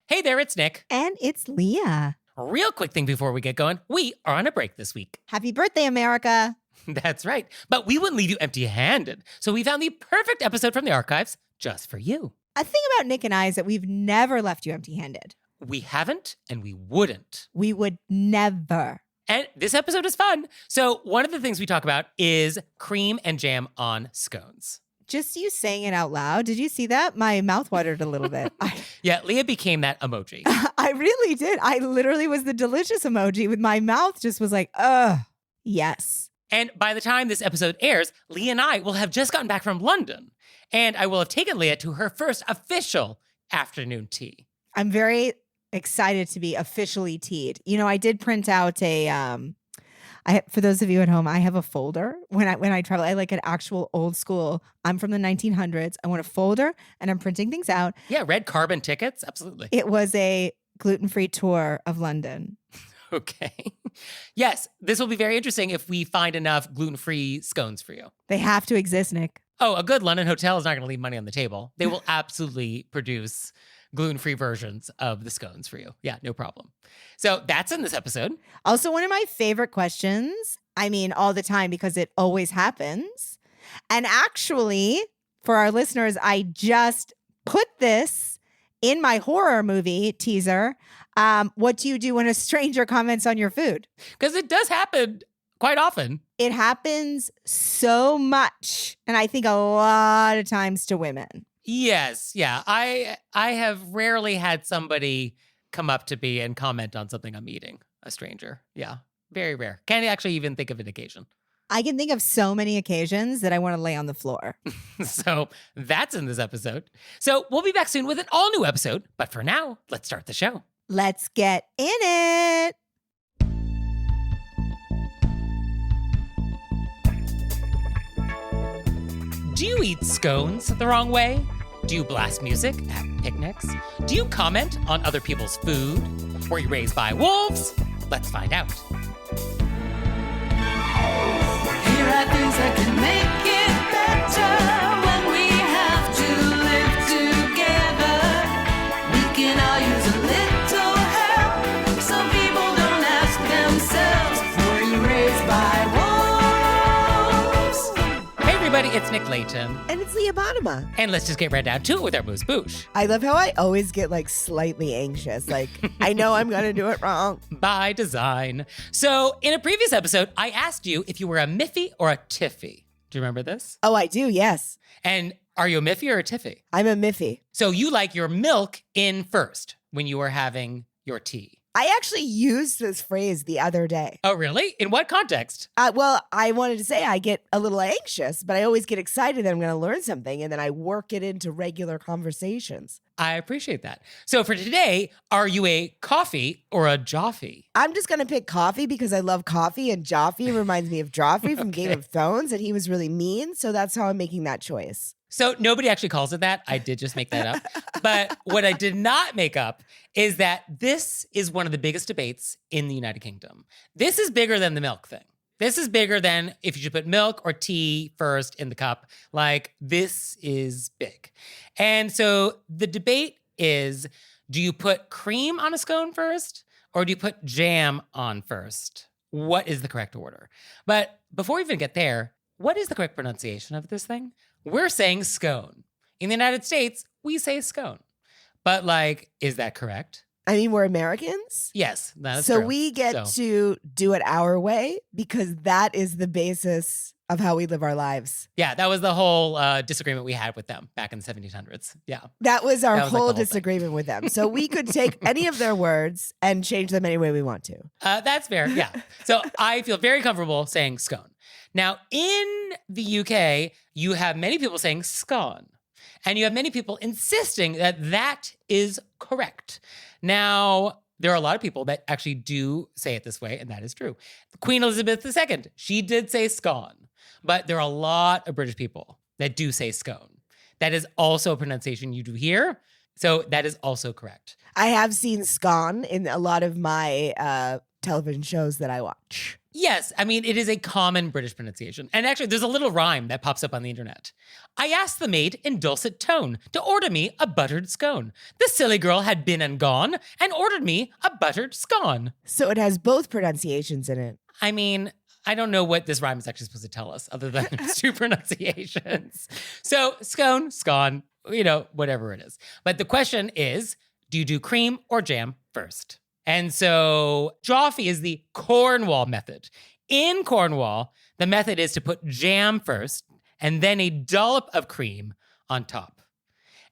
Hey there, it's Nick. And it's Leah. Real quick thing before we get going, we are on a break this week. Happy birthday, America. That's right. But we wouldn't leave you empty-handed. So we found the perfect episode from the archives just for you. A thing about Nick and I is that we've never left you empty-handed. We haven't, and we wouldn't. We would never. And this episode is fun. So one of the things we talk about is cream and jam on scones. Just you saying it out loud. Did you see that? My mouth watered a little bit. Yeah, Leah became that emoji. I really did. I literally was the delicious emoji with my mouth just was like, yes. And by the time this episode airs, Leah and I will have just gotten back from London. And I will have taken Leah to her first official afternoon tea. I'm very excited to be officially teed. You know, I did print out for those of you at home, I have a folder when I travel. I like an actual old school. I'm from the 1900s. I want a folder and I'm printing things out. Yeah, red carbon tickets. Absolutely. It was a gluten-free tour of London. Okay. Yes, this will be very interesting if we find enough gluten-free scones for you. They have to exist, Nick. Oh, a good London hotel is not going to leave money on the table. They will absolutely produce gluten-free versions of the scones for you. Yeah, no problem. So that's in this episode. Also, one of my favorite questions, I mean, all the time because it always happens. And actually, for our listeners, I just put this in my horror movie teaser. What do you do when a stranger comments on your food? Because it does happen quite often. It happens so much. And I think a lot of times to women. Yes, yeah. I have rarely had somebody come up to me and comment on something I'm eating, a stranger. Yeah, very rare. Can't actually even think of an occasion. I can think of so many occasions that I want to lay on the floor. So that's in this episode. So we'll be back soon with an all-new episode. But for now, let's start the show. Let's get in it. Do you eat scones the wrong way? Do you blast music at picnics? Do you comment on other people's food? Were you raised by wolves? Let's find out. Here are things that can make it better when we have to live together. We can all use a little help. Some people don't ask themselves, were you raised by wolves? Hey everybody, it's Nick Layton. And it's Leah Bonema. And let's just get right down to it with our AMUSE-BOUCHE. I love how I always get like slightly anxious. Like, I know I'm going to do it wrong. By design. So in a previous episode, I asked you if you were a Miffy or a Tiffy. Do you remember this? Oh, I do, yes. And are you a Miffy or a Tiffy? I'm a Miffy. So you like your milk in first when you are having your tea. I actually used this phrase the other day. Oh, really? In what context? Well, I wanted to say I get a little anxious, but I always get excited that I'm going to learn something, and then I work it into regular conversations. I appreciate that. So for today, are you a coffee or a Joffy? I'm just going to pick coffee because I love coffee, and Joffy reminds me of Joffrey from Game of Thrones, and he was really mean, so that's how I'm making that choice. So nobody actually calls it that. I did just make that up. But what I did not make up is that this is one of the biggest debates in the United Kingdom. This is bigger than the milk thing. This is bigger than if you should put milk or tea first in the cup. Like, this is big. And so the debate is, do you put cream on a scone first or do you put jam on first? What is the correct order? But before we even get there, what is the correct pronunciation of this thing? We're saying scone. In the United States, we say scone. But like, is that correct? I mean, we're Americans. Yes, that is so true. We get to do it our way because that is the basis of how we live our lives. Yeah, that was the whole disagreement we had with them back in the 1700s. Yeah. That was our whole like disagreement with them. So we could take any of their words and change them any way we want to. That's fair, yeah. So I feel very comfortable saying scone. Now, in the UK, you have many people saying scone. And you have many people insisting that that is correct. Now, there are a lot of people that actually do say it this way, and that is true. Queen Elizabeth II, she did say scone. But there are a lot of British people that do say scone. That is also a pronunciation you do hear. So that is also correct. I have seen scone in a lot of my television shows that I watch. Yes, I mean, it is a common British pronunciation. And actually, there's a little rhyme that pops up on the internet. I asked the maid in dulcet tone to order me a buttered scone. The silly girl had been and gone and ordered me a buttered scone. So it has both pronunciations in it. I mean, I don't know what this rhyme is actually supposed to tell us other than its two pronunciations. So scone, scone, whatever it is. But the question is, do you do cream or jam first? And so Joffe is the Cornwall method. In Cornwall, the method is to put jam first and then a dollop of cream on top.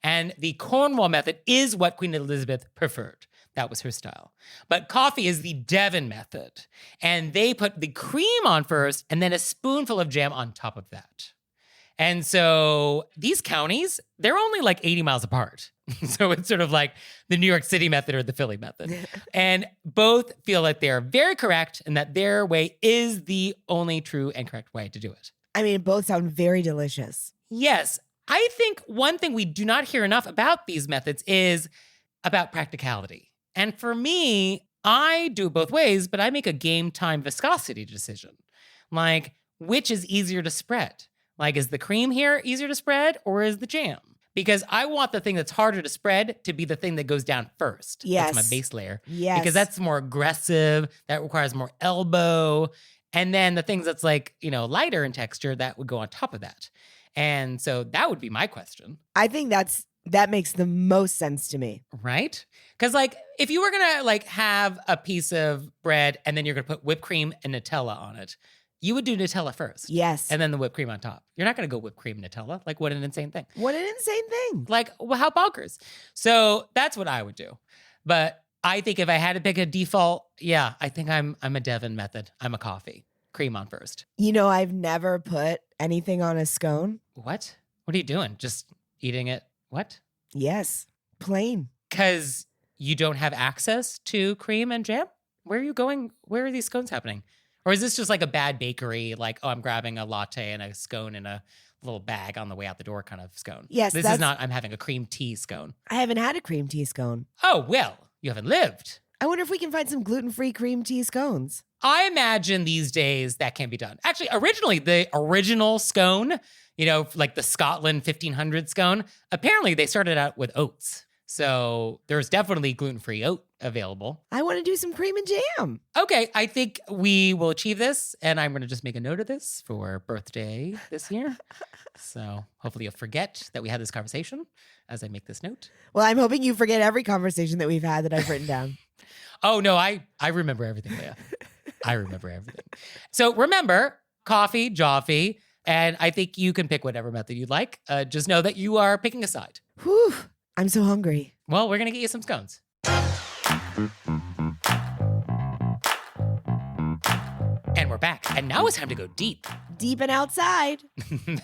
And the Cornwall method is what Queen Elizabeth preferred. That was her style. But coffee is the Devon method. And they put the cream on first and then a spoonful of jam on top of that. And so these counties, they're only like 80 miles apart. So it's sort of like the New York City method or the Philly method. And both feel like they're very correct and that their way is the only true and correct way to do it. I mean, both sound very delicious. Yes. I think one thing we do not hear enough about these methods is about practicality. And for me, I do it both ways, but I make a game time viscosity decision. Like, which is easier to spread? Like, is the cream here easier to spread or is the jam? Because I want the thing that's harder to spread to be the thing that goes down first. Yes. That's my base layer. Yes. Because that's more aggressive. That requires more elbow. And then the things that's like, lighter in texture, that would go on top of that. And so that would be my question. I think that makes the most sense to me. Right? Because like, if you were going to like have a piece of bread and then you're going to put whipped cream and Nutella on it, you would do Nutella first. Yes. And then the whipped cream on top. You're not going to go whipped cream Nutella. Like, what an insane thing. What an insane thing. Like, well, how bonkers. So that's what I would do. But I think if I had to pick a default, yeah, I think I'm a Devon method. I'm a coffee. Cream on first. I've never put anything on a scone. What? What are you doing? Just eating it? What? Yes. Plain. Because you don't have access to cream and jam? Where are you going? Where are these scones happening? Or is this just like a bad bakery, like, oh, I'm grabbing a latte and a scone in a little bag on the way out the door kind of scone? Yes. This is not, I'm having a cream tea scone. I haven't had a cream tea scone. Oh, well, you haven't lived. I wonder if we can find some gluten-free cream tea scones. I imagine these days that can be done. Actually, originally, the original scone, like the Scotland 1500 scone, apparently they started out with oats. So there's definitely gluten-free oat available. I want to do some cream and jam. Okay, I think we will achieve this, and I'm going to just make a note of this for birthday this year. So hopefully you'll forget that we had this conversation as I make this note. Well, I'm hoping you forget every conversation that we've had that I've written down. Oh, no, I remember everything, Leah. I remember everything. So remember, coffee, Joffe, and I think you can pick whatever method you'd like. Just know that you are picking a side. Whew, I'm so hungry. Well, we're going to get you some scones. And we're back. And now it's time to go deep. Deep and outside.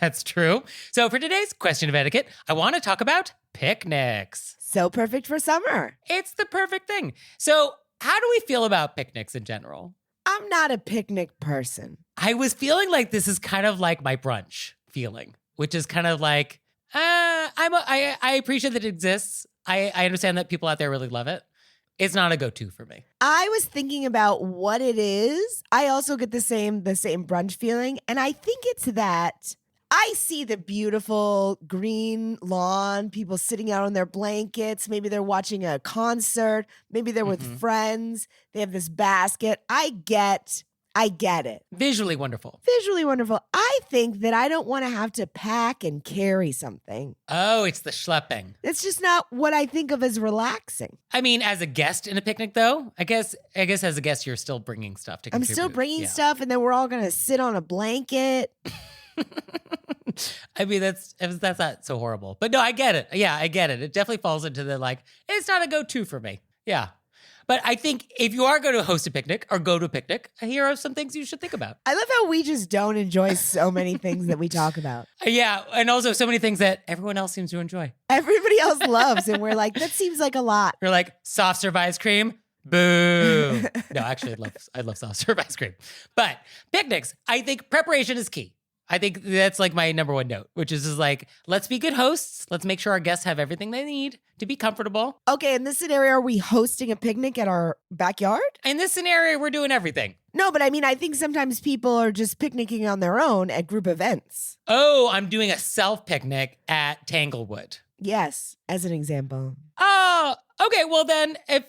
That's true. So for today's question of etiquette, I want to talk about picnics. So perfect for summer. It's the perfect thing. So how do we feel about picnics in general? I'm not a picnic person. I was feeling like this is kind of like my brunch feeling, which is kind of like, I appreciate that it exists. I understand that people out there really love it. It's not a go-to for me. I was thinking about what it is. I also get the same brunch feeling. And I think it's that I see the beautiful green lawn, people sitting out on their blankets. Maybe they're watching a concert. Maybe they're with friends. They have this basket. I get it. Visually wonderful. Visually wonderful. I think that I don't want to have to pack and carry something. Oh, it's the schlepping. It's just not what I think of as relaxing. I mean, as a guest in a picnic, though, I guess as a guest, you're still bringing stuff to contribute. I'm still bringing Yeah. stuff, and then we're all going to sit on a blanket. I mean, that's not so horrible. But no, I get it. Yeah, I get it. It definitely falls into the it's not a go-to for me. Yeah. But I think if you are going to host a picnic or go to a picnic, here are some things you should think about. I love how we just don't enjoy so many things that we talk about. Yeah, and also so many things that everyone else seems to enjoy. Everybody else loves, and we're like, that seems like a lot. You're like, soft serve ice cream? Boo. No, actually, I love soft serve ice cream. But picnics, I think preparation is key. I think that's like my number one note, which is like, let's be good hosts. Let's make sure our guests have everything they need to be comfortable. Okay, in this scenario, are we hosting a picnic at our backyard? In this scenario, we're doing everything. No, but I mean, I think sometimes people are just picnicking on their own at group events. Oh, I'm doing a self picnic at Tanglewood. Yes, as an example. Oh, okay. Well, then if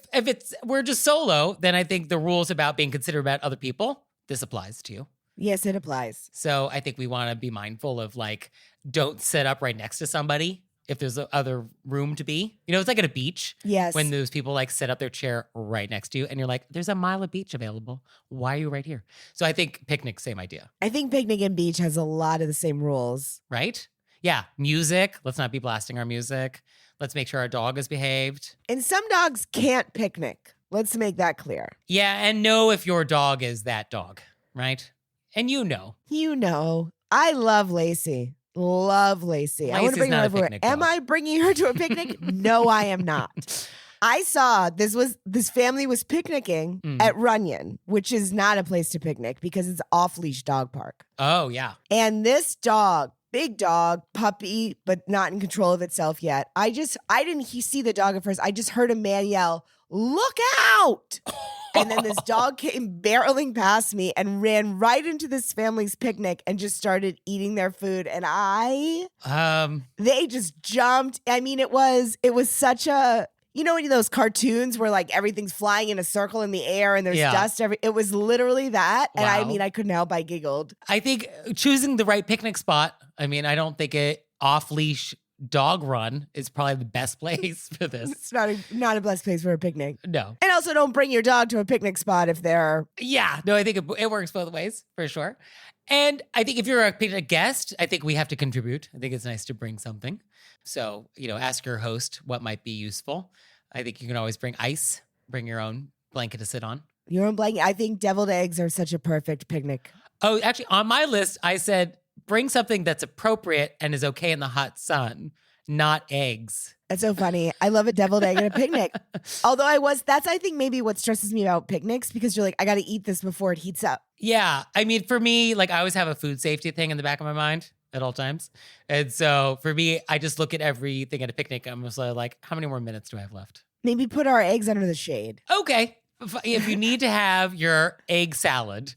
we're just solo, then I think the rules about being considerate about other people, this applies to you. Yes, it applies. So I think we want to be mindful of like, don't sit up right next to somebody if there's other room to be. You know, it's like at a beach. Yes. When those people like set up their chair right next to you and you're like, there's a mile of beach available. Why are you right here? So I think picnic, same idea, I think picnic and beach has a lot of the same rules. right? Yeah. Music. Let's not be blasting our music. Let's make sure our dog is behaved. And some dogs can't picnic. Let's make that clear. Yeah. And know if your dog is that dog, right? And you know. You know, I love Lacey. Love Lacey. I want Lacey's to bring her not a everywhere. picnic Am dog. I bringing her to a picnic? No, I am not. I saw this family was picnicking at Runyon, which is not a place to picnic because it's off-leash dog park. Oh, yeah. And this dog, big dog, puppy, but not in control of itself yet. I didn't see the dog at first. I just heard a man yell, "Look out!" And then this dog came barreling past me and ran right into this family's picnic and just started eating their food. And they just jumped. I mean, it was such a, you know, those cartoons where like everything's flying in a circle in the air and there's dust it was literally that. And I Wow. mean, I couldn't help but giggled. I think choosing the right picnic spot, I mean, I don't think it off-leash dog run is probably the best place for this. It's not a blessed place for a picnic. No. And also don't bring your dog to a picnic spot if they're, Yeah. No, I think it works both ways for sure. And I think if you're a picnic guest, I think we have to contribute. I think it's nice to bring something. So, you know, ask your host what might be useful. I think you can always bring ice, bring your own blanket to sit on. your own blanket. I think deviled eggs are such a perfect picnic. Oh, actually, on my list, I said bring something that's appropriate and is okay in the hot sun, not eggs. That's so funny. I love a deviled egg at a picnic. Although that's I think maybe what stresses me about picnics because you're like, I got to eat this before it heats up. Yeah. I mean, for me, like I always have a food safety thing in the back of my mind at all times. And so for me, I just look at everything at a picnic. I'm just like, how many more minutes do I have left? Maybe put our eggs under the shade. Okay. If you need to have your egg salad,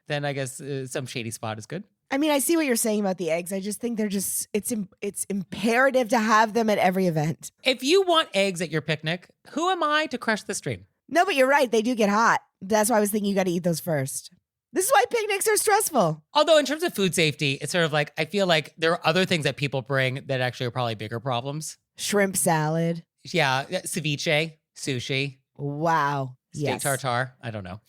then I guess some shady spot is good. I mean, I see what you're saying about the eggs. I just think it's imperative to have them at every event. If you want eggs at your picnic, who am I to crush the stream? No, but you're right. They do get hot. That's why I was thinking you got to eat those first. This is why picnics are stressful. Although in terms of food safety, it's sort of like, I feel like there are other things that people bring that actually are probably bigger problems. Shrimp salad. Yeah, ceviche, sushi, Wow. steak Yes. tartare. I don't know.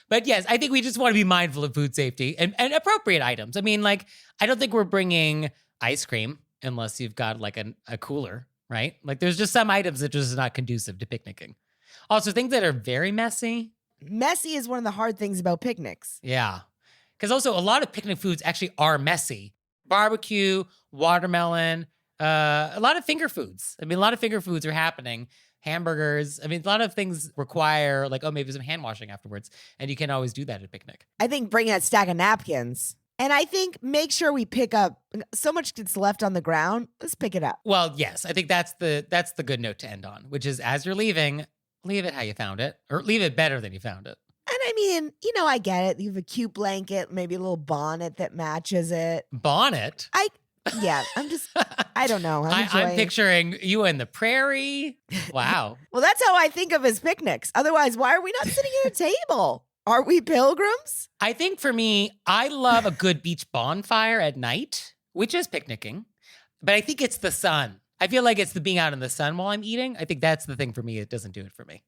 But yes, I think we just want to be mindful of food safety and appropriate items. I mean, like, I don't think we're bringing ice cream unless you've got like a cooler, right? Like there's just some items that just not conducive to picnicking. Also, things that are very messy. Messy is one of the hard things about picnics. Yeah. Because also a lot of picnic foods actually are messy. Barbecue, watermelon, a lot of finger foods. I mean, a lot of finger foods are happening. Hamburgers. I mean, a lot of things require like, oh, maybe some hand washing afterwards. And you can always do that at a picnic. I think bring a stack of napkins. And I think make sure we pick up so much gets left on the ground. Let's pick it up. Well, yes, I think that's the good note to end on, which is as you're leaving, leave it how you found it, or leave it better than you found it. And I mean, I get it. You have a cute blanket, maybe a little bonnet that matches it. Bonnet. I don't know. I'm I'm picturing you in the prairie. Wow. Well, that's how I think of as picnics. Otherwise, why are we not sitting at a table? Are we pilgrims? I think for me, I love a good beach bonfire at night, which is picnicking. But I think it's the sun. I feel like it's the being out in the sun while I'm eating. I think that's the thing for me. It doesn't do it for me.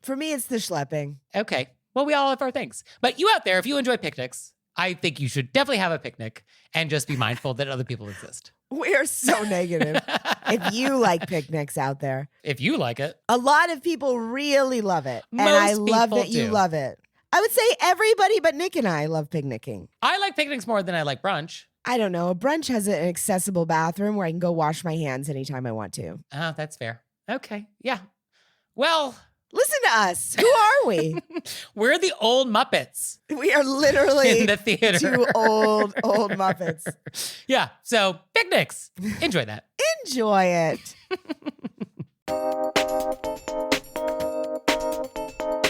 For me, it's the schlepping. Okay. Well, we all have our things. But you out there, if you enjoy picnics, I think you should definitely have a picnic and just be mindful that other people exist. We're so negative. If you like picnics out there, If you like it. a lot of people really love it. And Most I love people that you do. love it. I would say everybody but Nick and I love picnicking. I like picnics more than I like brunch. I don't know. A brunch has an accessible bathroom where I can go wash my hands anytime I want to. Oh, that's fair. Okay. Yeah. Well, Listen to us. Who are we? We're the old Muppets We are literally in the theater. two old Muppets. Yeah. So picnics. Enjoy that. Enjoy it.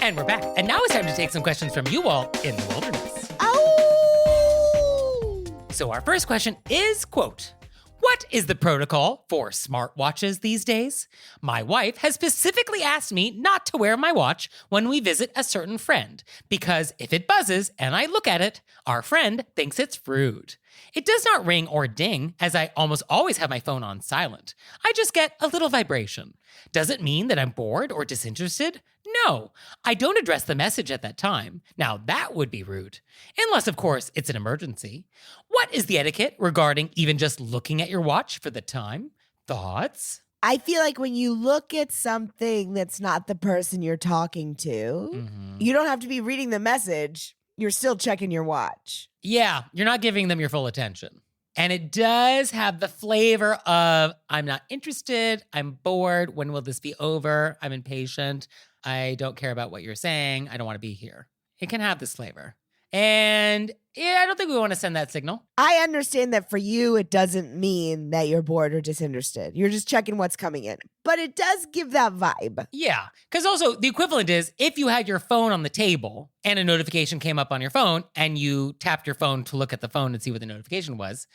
And we're back. And now it's time to take some questions from you all in the wilderness. Oh. So our first question is, quote, what is the protocol for smartwatches these days? My wife has specifically asked me not to wear my watch when we visit a certain friend, because if it buzzes and I look at it, our friend thinks it's rude. It does not ring or ding, as I almost always have my phone on silent. I just get a little vibration. Does it mean that I'm bored or disinterested? No, I don't address the message at that time. Now that would be rude. Unless, of course, it's an emergency. What is the etiquette regarding even just looking at your watch for the time? Thoughts? I feel like when you look at something that's not the person you're talking to, Mm-hmm. you don't have to be reading the message. You're still checking your watch. Yeah, you're not giving them your full attention. And it does have the flavor of, I'm not interested, I'm bored, when will this be over? I'm impatient, I don't care about what you're saying, I don't want to be here. It can have this flavor. And yeah, I don't think we want to send that signal. I understand that for you, it doesn't mean that you're bored or disinterested. You're just checking what's coming in. But it does give that vibe. Yeah, because also the equivalent is if you had your phone on the table and a notification came up on your phone and you tapped your phone to look at the phone and see what the notification was,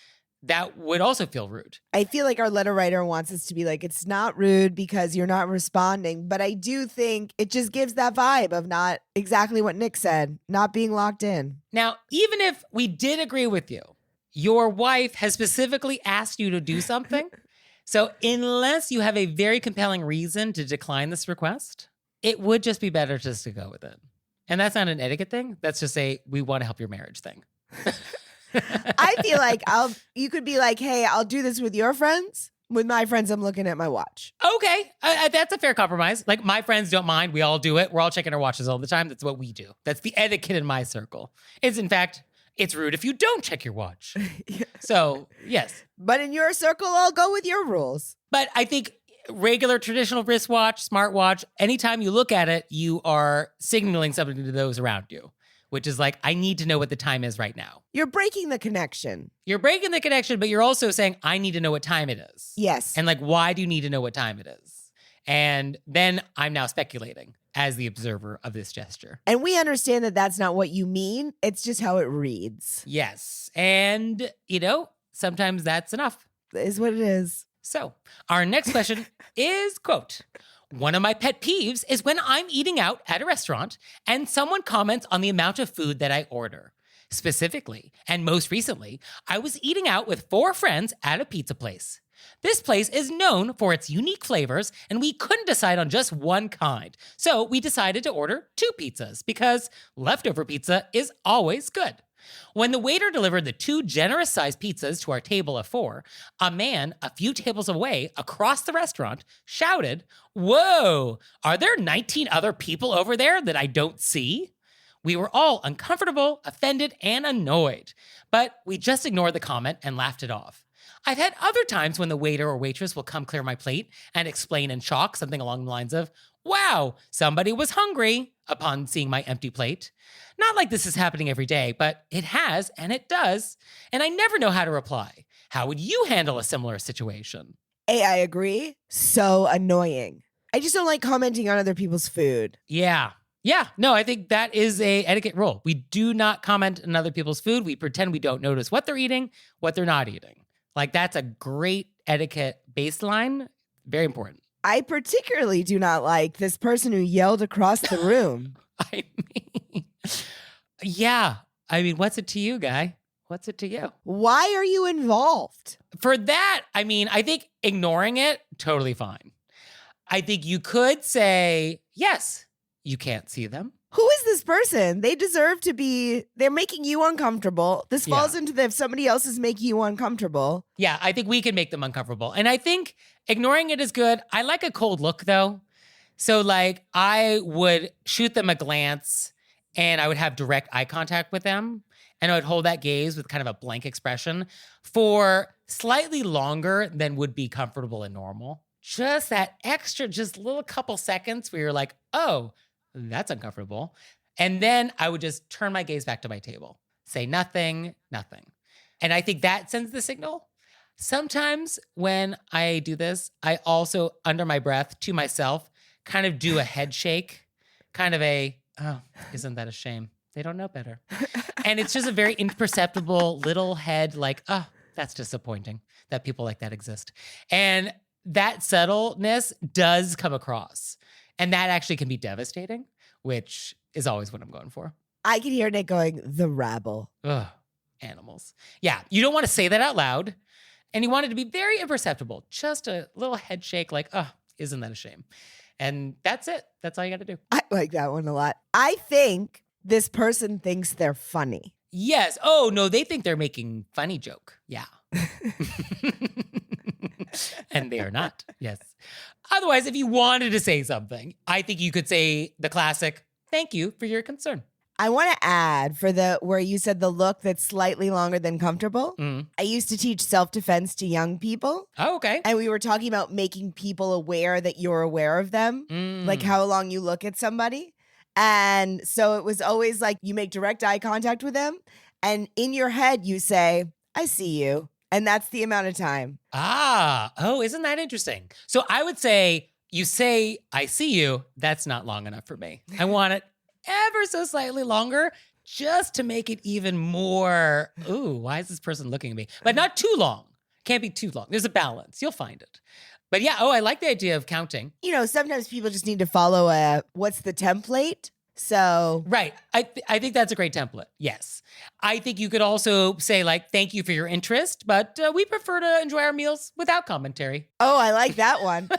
that would also feel rude. I feel like our letter writer wants us to be like, it's not rude because you're not responding. But I do think it just gives that vibe of not exactly what Nick said, not being locked in. Now, even if we did agree with you, your wife has specifically asked you to do something. So unless you have a very compelling reason to decline this request, it would just be better just to go with it. And that's not an etiquette thing. That's just a, we want to help your marriage thing. I feel like you could be like, hey, I'll do this with your friends. With my friends, I'm looking at my watch. Okay, that's a fair compromise. Like, my friends don't mind. We all do it. We're all checking our watches all the time. That's what we do. That's the etiquette in my circle. In fact, it's rude if you don't check your watch. Yeah. So, yes. But in your circle, I'll go with your rules. But I think regular traditional wristwatch, smartwatch, anytime you look at it, you are signaling something to those around you, which is like, I need to know what the time is right now. You're breaking the connection. You're breaking the connection, but you're also saying, I need to know what time it is. Yes. And like, why do you need to know what time it is? And then I'm now speculating as the observer of this gesture. And we understand that that's not what you mean. It's just how it reads. Yes. And, sometimes that's enough. It is what it is. So our next question is, quote, one of my pet peeves is when I'm eating out at a restaurant and someone comments on the amount of food that I order. Specifically, and most recently, I was eating out with 4 friends at a pizza place. This place is known for its unique flavors, and we couldn't decide on just one kind. So we decided to order 2 pizzas because leftover pizza is always good. When the waiter delivered the 2 generous-sized pizzas to our table of 4, a man a few tables away across the restaurant shouted, "Whoa, are there 19 other people over there that I don't see?" We were all uncomfortable, offended, and annoyed, but we just ignored the comment and laughed it off. I've had other times when the waiter or waitress will come clear my plate and explain in shock something along the lines of, "Wow, somebody was hungry," upon seeing my empty plate. Not like this is happening every day, but it has, and it does, and I never know how to reply. How would you handle a similar situation? A, I agree. So annoying. I just don't like commenting on other people's food. Yeah, no, I think that is a etiquette rule. We do not comment on other people's food. We pretend we don't notice what they're eating, what they're not eating. Like, that's a great etiquette baseline. Very important. I particularly do not like this person who yelled across the room. I mean, yeah. I mean, what's it to you, guy? What's it to you? Why are you involved? For that, I mean, I think ignoring it, totally fine. I think you could say, yes, you can't see them. Who is this person? They deserve to be, they're making you uncomfortable. This falls into the, if somebody else is making you uncomfortable. Yeah, I think we can make them uncomfortable. And I think ignoring it is good. I like a cold look, though. So, like, I would shoot them a glance and I would have direct eye contact with them. And I would hold that gaze with kind of a blank expression for slightly longer than would be comfortable and normal. just that extra, just little couple seconds where you're like, oh, that's uncomfortable. And then I would just turn my gaze back to my table, say nothing. And I think that sends the signal. Sometimes when I do this, I also, under my breath to myself, kind of do a head shake, kind of oh, isn't that a shame? They don't know better. And it's just a very imperceptible little head like, oh, that's disappointing that people like that exist. And that subtleness does come across. And that actually can be devastating, which is always what I'm going for. I can hear Nick going, the rabble. Ugh, animals. Yeah, you don't want to say that out loud. And you want it to be very imperceptible. Just a little head shake like, oh, isn't that a shame? And that's it. That's all you got to do. I like that one a lot. I think this person thinks they're funny. Yes. Oh, no, they think they're making funny joke. Yeah. And they are not. Yes. Otherwise, if you wanted to say something, I think you could say the classic, thank you for your concern. I want to add for where you said the look that's slightly longer than comfortable. I used to teach self-defense to young people. Oh, okay. And we were talking about making people aware that you're aware of them, like how long you look at somebody. And so it was always like you make direct eye contact with them. And in your head, you say, I see you. And that's the amount of time. Oh, isn't that interesting? So I would say, you say, I see you. That's not long enough for me. I want it ever so slightly longer just to make it even more, ooh, why is this person looking at me? But not too long. Can't be too long. There's a balance. You'll find it. But yeah, I like the idea of counting. You know, sometimes people just need to follow what's the template? So. Right. I think that's a great template. Yes. I think you could also say like, thank you for your interest, but we prefer to enjoy our meals without commentary. Oh, I like that one.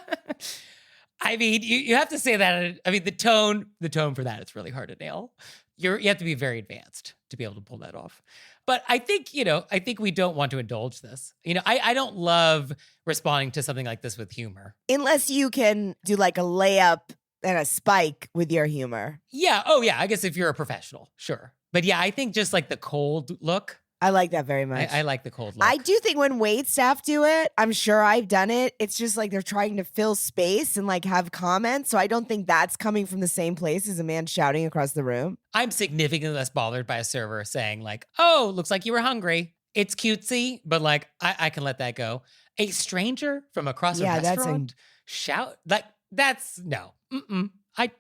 I mean, you have to say that. I mean, the tone for that, it's really hard to nail. You have to be very advanced to be able to pull that off. But I think, I think we don't want to indulge this. I don't love responding to something like this with humor. Unless you can do like a layup and a spike with your humor. Yeah. Oh, yeah. I guess if you're a professional, sure. But yeah, I think just like the cold look. I like that very much. I like the cold look. I do think when wait staff do it, I'm sure I've done it. It's just like they're trying to fill space and like have comments. So I don't think that's coming from the same place as a man shouting across the room. I'm significantly less bothered by a server saying like, oh, looks like you were hungry. It's cutesy, but like I can let that go. A stranger from across a restaurant shout like that's no.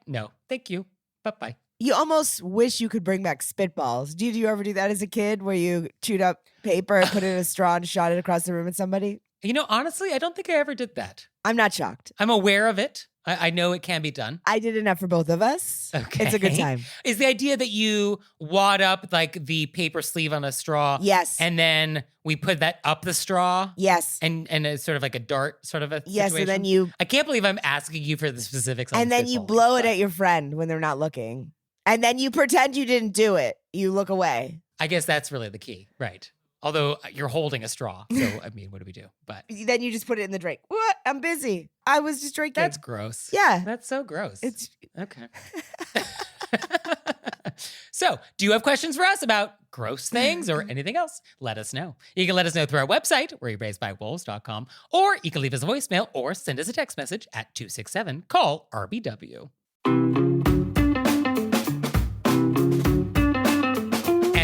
No. Thank you. Bye-bye. You almost wish you could bring back spitballs. Did you ever do that as a kid where you chewed up paper and put it in a straw and shot it across the room at somebody? Honestly, I don't think I ever did that. I'm not shocked. I'm aware of it. I know it can be done. I did enough for both of us. Okay. It's a good time. Is the idea that you wad up like the paper sleeve on a straw? Yes. And then we put that up the straw? Yes. And it's sort of like a dart sort of a yes, situation? And then you... I can't believe I'm asking you for the specifics on and then you blow it at your friend when they're not looking. And then you pretend you didn't do it. You look away. I guess that's really the key. Right. Although you're holding a straw. So, I mean, what do we do? But then you just put it in the drink. What? I'm busy. I was just drinking. That's gross. Yeah. That's so gross. It's okay. So, do you have questions for us about gross things or anything else? Let us know. You can let us know through our website, wereraisebywolves.com, or you can leave us a voicemail or send us a text message at 267-CALL-RBW.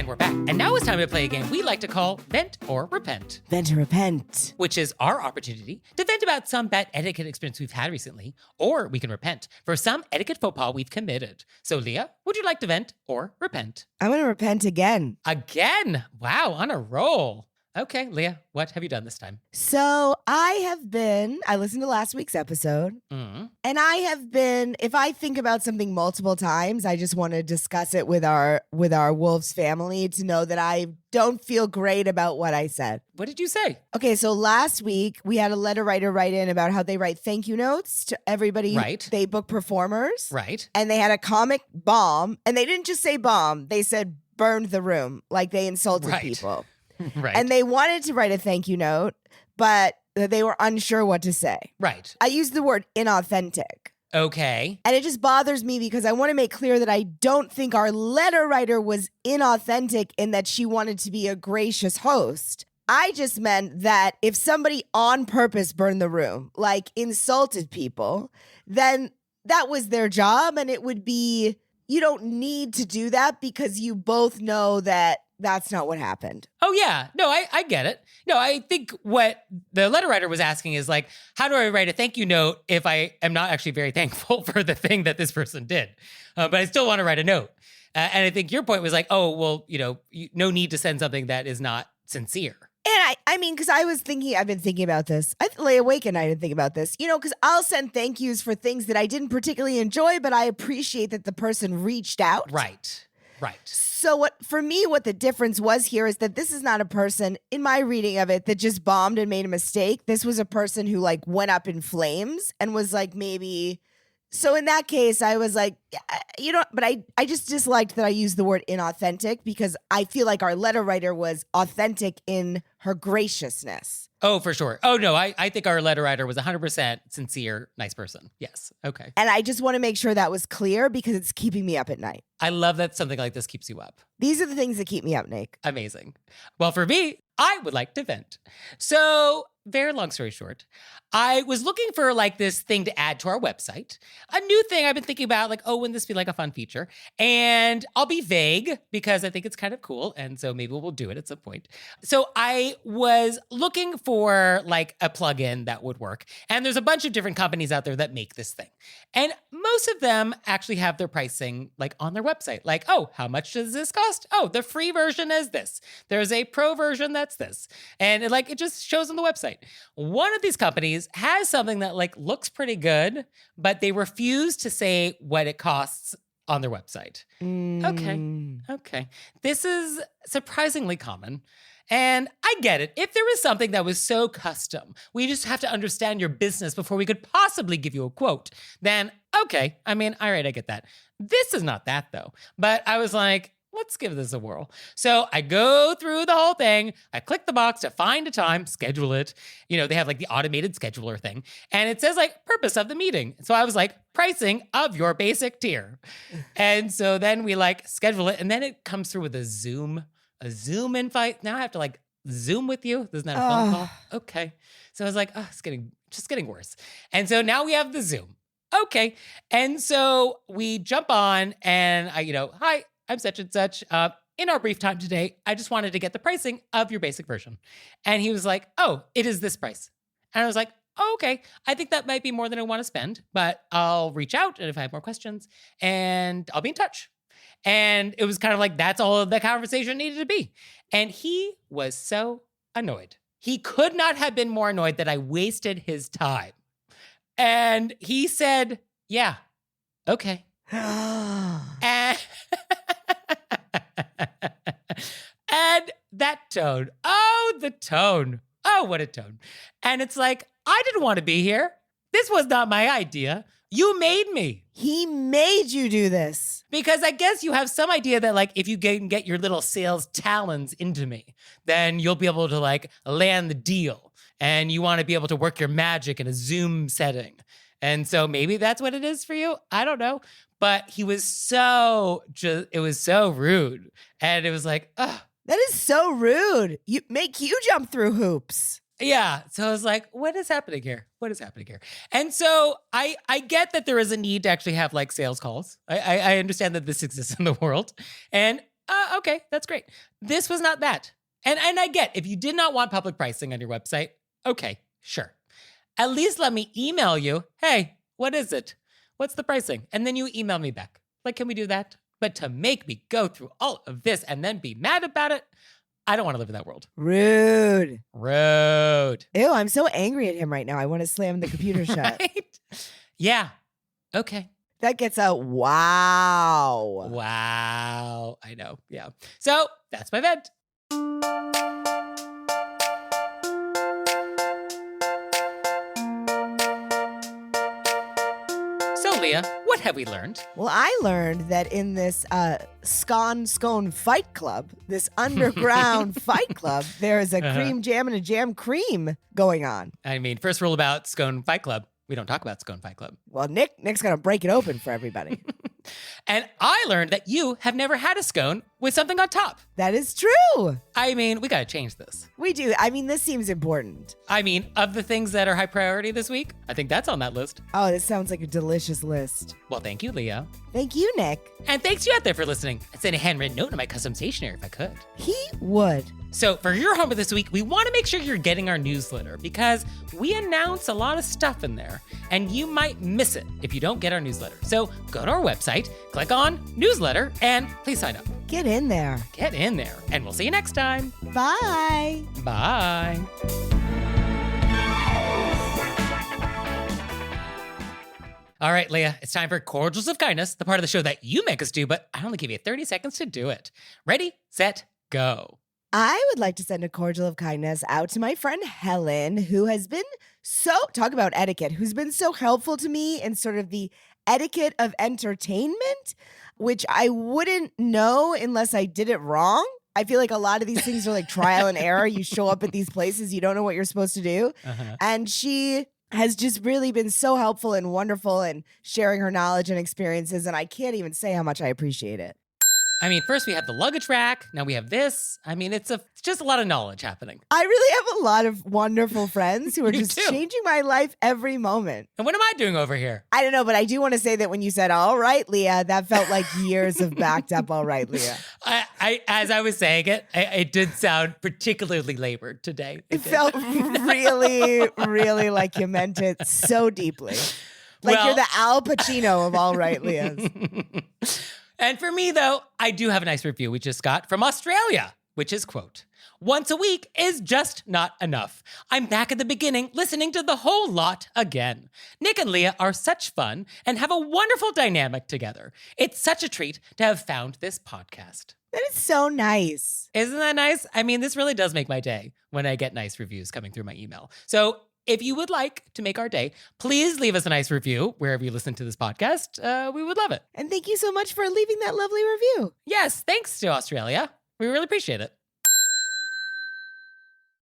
We're back. And now it's time to play a game we like to call Vent or Repent. Vent or Repent. Which is our opportunity to vent about some bad etiquette experience we've had recently, or we can repent for some etiquette faux pas we've committed. So, Leah, would you like to vent or repent? I'm going to repent again. Again? Wow, on a roll. Okay, Leah, what have you done this time? So I listened to last week's episode, and I have been, if I think about something multiple times, I just want to discuss it with our Wolves family to know that I don't feel great about what I said. What did you say? Okay, so last week we had a letter writer write in about how they write thank you notes to everybody. Right. They book performers. Right. And they had a comic bomb, and they didn't just say bomb, they said burned the room, like they insulted people. Right. And they wanted to write a thank you note, but they were unsure what to say. Right. I used the word inauthentic. Okay. And it just bothers me because I want to make clear that I don't think our letter writer was inauthentic in that she wanted to be a gracious host. I just meant that if somebody on purpose burned the room, like insulted people, then that was their job. And it would be, you don't need to do that because you both know that that's not what happened. Oh, yeah. No, I get it. No, I think what the letter writer was asking is like, how do I write a thank you note if I am not actually very thankful for the thing that this person did? But I still want to write a note. And I think your point was like, oh, well, no need to send something that is not sincere. And I mean, because I've been thinking about this. I lay awake at night and think about this, because I'll send thank yous for things that I didn't particularly enjoy, but I appreciate that the person reached out. Right. So what the difference was here is that this is not a person, in my reading of it, that just bombed and made a mistake. This was a person who like went up in flames and was like maybe. So in that case, I was like, but I just disliked that I used the word inauthentic because I feel like our letter writer was authentic in her graciousness. Oh, for sure. Oh, no, I think our letter writer was 100% sincere, nice person. Yes. Okay. And I just want to make sure that was clear because it's keeping me up at night. I love that something like this keeps you up. These are the things that keep me up, Nick. Amazing. Well, for me, I would like to vent. So, very long story short, I was looking for like this thing to add to our website. A new thing I've been thinking about, like, oh, wouldn't this be like a fun feature? And I'll be vague because I think it's kind of cool. And so maybe we'll do it at some point. So I was looking for like a plugin that would work. And there's a bunch of different companies out there that make this thing. And most of them actually have their pricing like on their website. Like, oh, how much does this cost? Oh, the free version is this. There's a pro version that's this. And it just shows on the website. One of these companies has something that like looks pretty good, but they refuse to say what it costs on their website. Okay. This is surprisingly common. And I get it. If there was something that was so custom, we just have to understand your business before we could possibly give you a quote, then okay. I mean, all right, I get that. This is not that though. But I was like, let's give this a whirl. So I go through the whole thing. I click the box to find a time, schedule it. They have like the automated scheduler thing. And it says like purpose of the meeting. So I was like, pricing of your basic tier. And so then we like schedule it. And then it comes through with a Zoom invite. Now I have to like Zoom with you. Isn't that a phone call? Okay. So I was like, oh, it's just getting worse. And so now we have the Zoom. Okay. And so we jump on and hi, I'm such and such. In our brief time today, I just wanted to get the pricing of your basic version. And he was like, oh, it is this price. And I was like, oh, okay. I think that might be more than I want to spend, but I'll reach out and if I have more questions and I'll be in touch. And it was kind of like, that's all the conversation needed to be. And he was so annoyed. He could not have been more annoyed that I wasted his time. And he said, yeah, okay. And that tone. Oh, the tone. Oh, what a tone. And it's like, I didn't want to be here. This was not my idea. You made me. He made you do this. Because I guess you have some idea that like, if you can get your little sales talons into me, then you'll be able to like land the deal. And you want to be able to work your magic in a Zoom setting. And so maybe that's what it is for you. I don't know. But he was it was so rude. And it was like, ugh. That is so rude. You jump through hoops. Yeah. So I was like, what is happening here? What is happening here? And so I get that there is a need to actually have like sales calls. I understand that this exists in the world. And okay, that's great. This was not that. And I get, if you did not want public pricing on your website, okay, sure. At least let me email you. Hey, what is it? What's the pricing? And then you email me back. Like, can we do that? But to make me go through all of this and then be mad about it, I don't want to live in that world. Rude. Ew, I'm so angry at him right now. I want to slam the computer shut. Right? Yeah. Okay. That gets a wow. Wow. I know. Yeah. So that's my vent. Leah, what have we learned? Well, I learned that in this Scone fight club, this underground fight club, there is a cream jam and a jam cream going on. I mean, first rule about Scone Fight Club, we don't talk about Scone Fight Club. Well, Nick's going to break it open for everybody. And I learned that you have never had a scone with something on top. That is true. I mean, we gotta change this. We do. I mean, this seems important. I mean, of the things that are high priority this week, I think that's on that list. Oh, this sounds like a delicious list. Well, thank you, Leah. Thank you, Nick. And thanks to you out there for listening. I'd send a handwritten note to my custom stationery if I could. He would. So for your homework this week, we want to make sure you're getting our newsletter because we announce a lot of stuff in there and you might miss it if you don't get our newsletter. So go to our website, click on newsletter, and please sign up. Get in there. Get in there, and we'll see you next time. Bye. Bye. All right, Leah, it's time for Cordials of Kindness, the part of the show that you make us do, but I only give you 30 seconds to do it. Ready, set, go. I would like to send a cordial of kindness out to my friend Helen, who has been talk about etiquette, who's been so helpful to me in sort of the etiquette of entertainment, which I wouldn't know unless I did it wrong. I feel like a lot of these things are like trial and error. You show up at these places, you don't know what you're supposed to do. And she has just really been so helpful and wonderful in sharing her knowledge and experiences. And I can't even say how much I appreciate it. I mean, first we have the luggage rack. Now we have this. I mean, it's just a lot of knowledge happening. I really have a lot of wonderful friends who are You just do. changing my life every moment. And what am I doing over here? I don't know, but I do want to say that when you said, all right, Leah, that felt like years of backed up, all right, Leah. I as I was saying it, it did sound particularly labored today. It did. felt really, really like you meant it so deeply. Like Well- you're the Al Pacino of all right, Leahs. And for me, though, I do have a nice review we just got from Australia, which is, quote, "Once a week is just not enough. I'm back at the beginning listening to the whole lot again. Nick and Leah are such fun and have a wonderful dynamic together. It's such a treat to have found this podcast." That is so nice. Isn't that nice? I mean, this really does make my day when I get nice reviews coming through my email. So if you would like to make our day, please leave us a nice review wherever you listen to this podcast. We would love it. And thank you so much for leaving that lovely review. Yes, thanks to Australia. We really appreciate it.